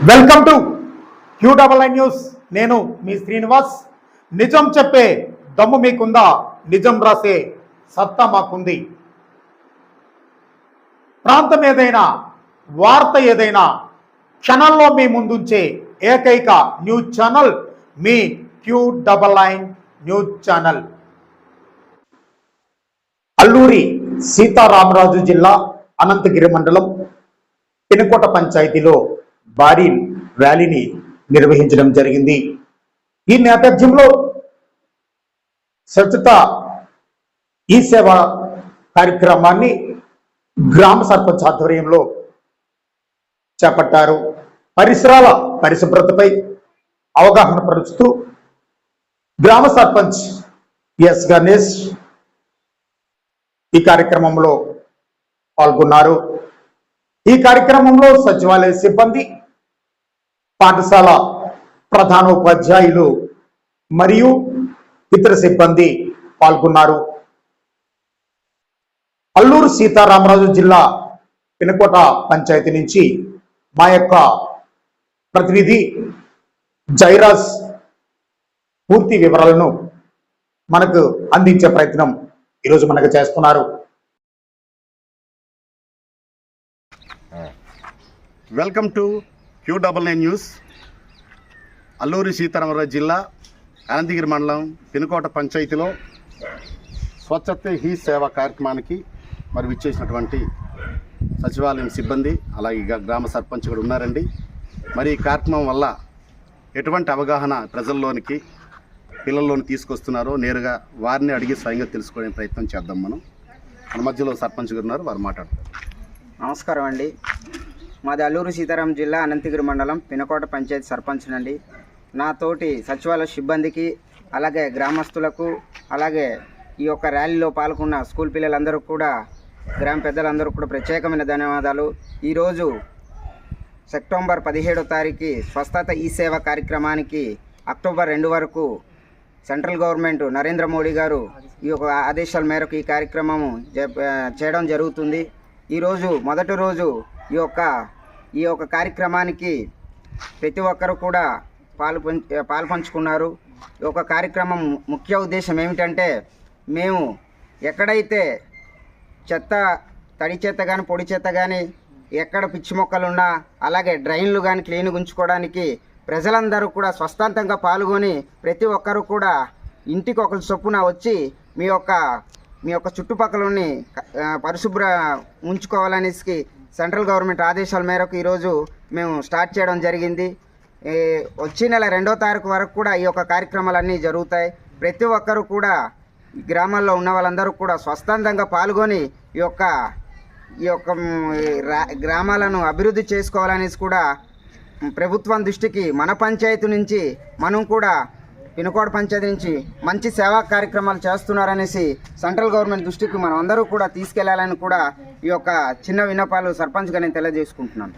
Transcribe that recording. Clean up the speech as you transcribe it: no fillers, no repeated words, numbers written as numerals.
Welcome to QNN news. నేను మీ శ్రీనివాస్. నిజం చెప్పే దమ్ము మీకుందా? నిజం రాసే సత్తా మాకుంది. ప్రాంతం ఏదైనా, వార్త ఏదైనా క్షణంలో మీ ముందుంచే ఏకైక న్యూస్ ఛానల్ మీ QNN news channel. Alluri Sitaramaraju జిల్లా అనంతగిరి మండలం పినకోట పంచాయతీలో భారీ ర్యాలీని నిర్వహించడం జరిగింది. ఈ నేపథ్యంలో స్వచ్ఛత ఈ సేవ కార్యక్రమాన్ని గ్రామ సర్పంచ్ ఆధ్వర్యంలో చేపట్టారు. పరిసరాల పరిశుభ్రతపై అవగాహన పరుస్తూ గ్రామ సర్పంచ్ ఎస్ గణేష్ ఈ కార్యక్రమంలో పాల్గొన్నారు. ఈ కార్యక్రమంలో సచివాలయ సిబ్బంది, పాఠశాల ప్రధానోపాధ్యాయులు మరియు ఇతర సిబ్బంది పాల్గొన్నారు. అల్లూరు సీతారామరాజు జిల్లా పినకోట పంచాయతీ నుంచి మా యొక్క ప్రతినిధి జైరాజ్ పూర్తి వివరాలను మనకు అందించే ప్రయత్నం ఈరోజు మనకు చేస్తున్నారు. Welcome to QNN news. Alluri Sitaramaraju జిల్లా అనంతగిరి మండలం పినకోట పంచాయతీలో స్వచ్ఛత హీ సేవ కార్యక్రమానికి మరి విచ్చేసినటువంటి సచివాలయం సిబ్బంది, అలాగే గ్రామ సర్పంచ్ కూడా ఉన్నారండి. మరి ఈ కార్యక్రమం వల్ల ఎటువంటి అవగాహన ప్రజల్లోనికి, పిల్లల్లోని తీసుకొస్తున్నారో నేరుగా వారిని అడిగి స్వయంగా తెలుసుకునే ప్రయత్నం చేద్దాం. మన మధ్యలో సర్పంచ్ గారు ఉన్నారు, వారు మాట్లాడతారు. నమస్కారం అండి. మాది అల్లూరు సీతారాం జిల్లా అనంతగిరి మండలం పినకోట పంచాయతీ సర్పంచ్ నండి. నాతోటి సచివాలయ సిబ్బందికి, అలాగే గ్రామస్తులకు, అలాగే ఈ యొక్క ర్యాలీలో పాల్గొన్న స్కూల్ పిల్లలందరూ కూడా, గ్రామ పెద్దలందరూ కూడా ప్రత్యేకమైన ధన్యవాదాలు. ఈరోజు సెప్టెంబర్ 17వ తారీఖు స్వస్థత ఈ సేవ కార్యక్రమానికి అక్టోబర్ 2 వరకు సెంట్రల్ గవర్నమెంట్ నరేంద్ర మోడీ గారు ఈ యొక్క ఆదేశాల మేరకు ఈ కార్యక్రమం చేయడం జరుగుతుంది. ఈరోజు మొదటి రోజు ఈ యొక్క కార్యక్రమానికి ప్రతి ఒక్కరు కూడా పాల్పంచుకున్నారు. ఈ యొక్క కార్యక్రమం ముఖ్య ఉద్దేశం ఏమిటంటే, మేము ఎక్కడైతే చెత్త, తడి చెత్త కానీ పొడి చెత్త కానీ, ఎక్కడ పిచ్చి మొక్కలున్నా, అలాగే డ్రైన్లు కానీ క్లీన్గా ఉంచుకోవడానికి ప్రజలందరూ కూడా స్వస్థంతంగా పాల్గొని ప్రతి ఒక్కరు కూడా ఇంటికి ఒకరు చొప్పున వచ్చి మీ యొక్క చుట్టుపక్కలని పరిశుభ్ర ఉంచుకోవాలనేసి సెంట్రల్ గవర్నమెంట్ ఆదేశాల మేరకు ఈరోజు మేము స్టార్ట్ చేయడం జరిగింది. వచ్చే నెల 2వ తారీఖు వరకు కూడా ఈ యొక్క కార్యక్రమాలన్నీ జరుగుతాయి. ప్రతి ఒక్కరు కూడా గ్రామాల్లో ఉన్న వాళ్ళందరూ కూడా స్వస్థందంగా పాల్గొని ఈ యొక్క గ్రామాలను అభివృద్ధి చేసుకోవాలనేసి కూడా ప్రభుత్వం దృష్టికి మన పంచాయతీ నుంచి, మనం కూడా పినకోట పంచాయతీ నుంచి మంచి సేవా కార్యక్రమాలు చేస్తున్నారనేసి సెంట్రల్ గవర్నమెంట్ దృష్టికి మనం అందరూ కూడా తీసుకెళ్లాలని కూడా ఈ యొక్క చిన్న విన్నపాలు సర్పంచ్గా నేను తెలియజేసుకుంటున్నాను.